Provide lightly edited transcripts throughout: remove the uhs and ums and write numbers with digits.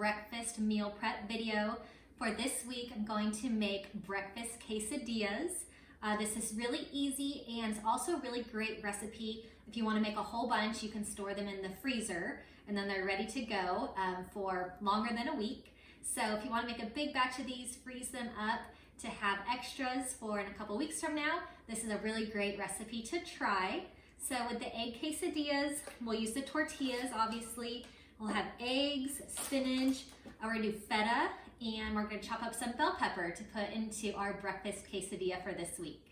breakfast meal prep video. For this week, I'm going to make breakfast quesadillas. This is really easy and it's also a really great recipe. If you want to make a whole bunch, you can store them in the freezer and then they're ready to go for longer than a week. So if you want to make a big batch of these, freeze them up to have extras for in a couple weeks from now. This is a really great recipe to try. So with the egg quesadillas, we'll use the tortillas, obviously. We'll have eggs, spinach, we're gonna do feta, and we're gonna chop up some bell pepper to put into our breakfast quesadilla for this week.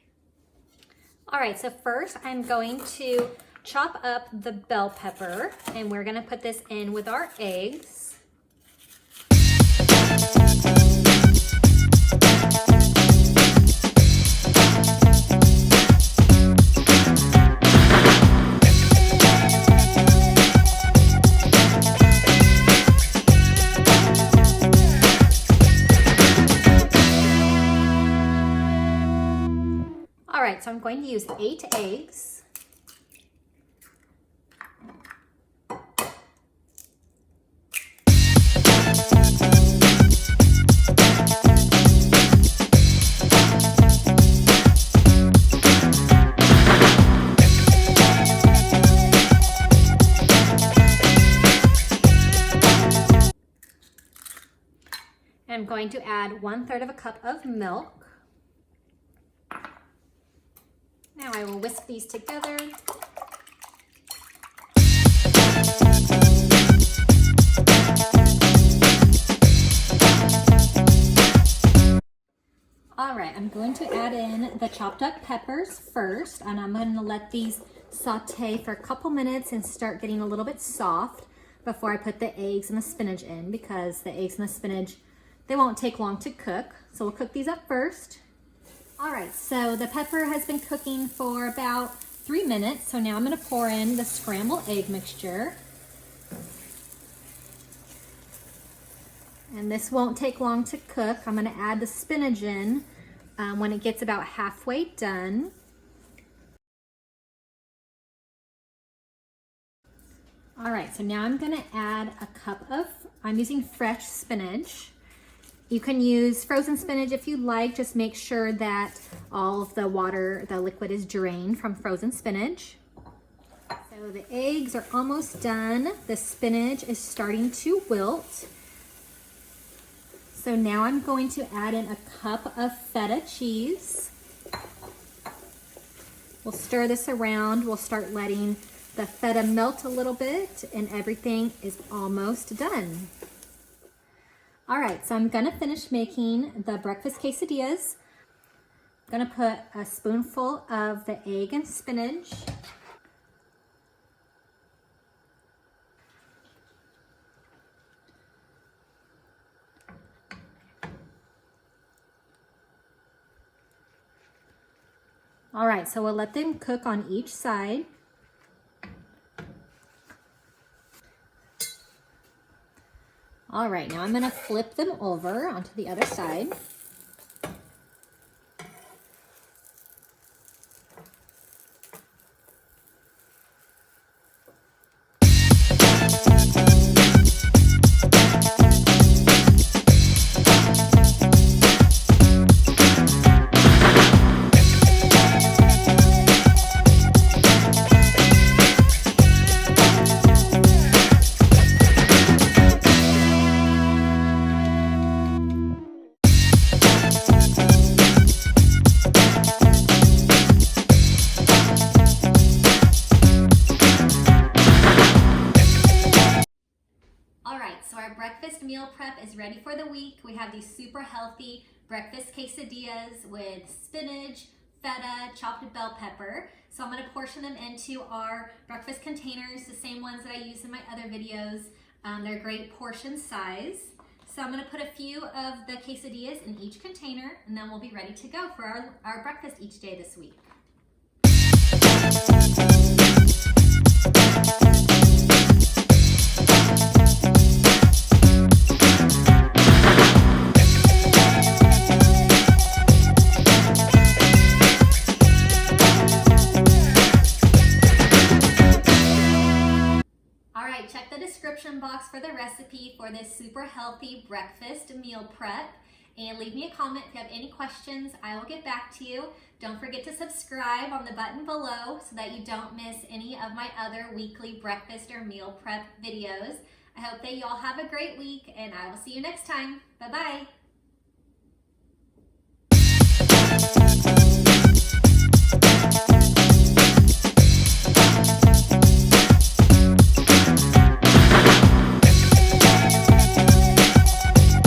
All right, so first I'm going to chop up the bell pepper, and we're gonna put this in with our eggs. All right, so I'm going to use 8 eggs. I'm going to add 1/3 of a cup of milk. Now I will whisk these together. All right, I'm going to add in the chopped up peppers first, and I'm going to let these saute for a couple minutes and start getting a little bit soft before I put the eggs and the spinach in, because the eggs and the spinach, they won't take long to cook. So we'll cook these up first. All right, so the pepper has been cooking for about 3 minutes. So now I'm gonna pour in the scrambled egg mixture. And this won't take long to cook. I'm gonna add the spinach in when it gets about halfway done. All right, so now I'm gonna add a cup of, I'm using fresh spinach. You can use frozen spinach if you like. Just make sure that all of the water, the liquid is drained from frozen spinach. So the eggs are almost done. The spinach is starting to wilt. So now I'm going to add in a cup of feta cheese. We'll stir this around. We'll start letting the feta melt a little bit, and everything is almost done. All right, so I'm gonna finish making the breakfast quesadillas. I'm gonna put a spoonful of the egg and spinach. All right, so we'll let them cook on each side. All right, now I'm gonna flip them over onto the other side. So our breakfast meal prep is ready for the week. We have these super healthy breakfast quesadillas with spinach, feta, chopped bell pepper. So I'm gonna portion them into our breakfast containers, the same ones that I use in my other videos. They're great portion size. So I'm gonna put a few of the quesadillas in each container, and then we'll be ready to go for our breakfast each day this week. check the description box for the recipe for this super healthy breakfast meal prep. And leave me a comment if you have any questions. I will get back to you. Don't forget to subscribe on the button below so that you don't miss any of my other weekly breakfast or meal prep videos. I hope that you all have a great week, and I will see you next time. Bye-bye.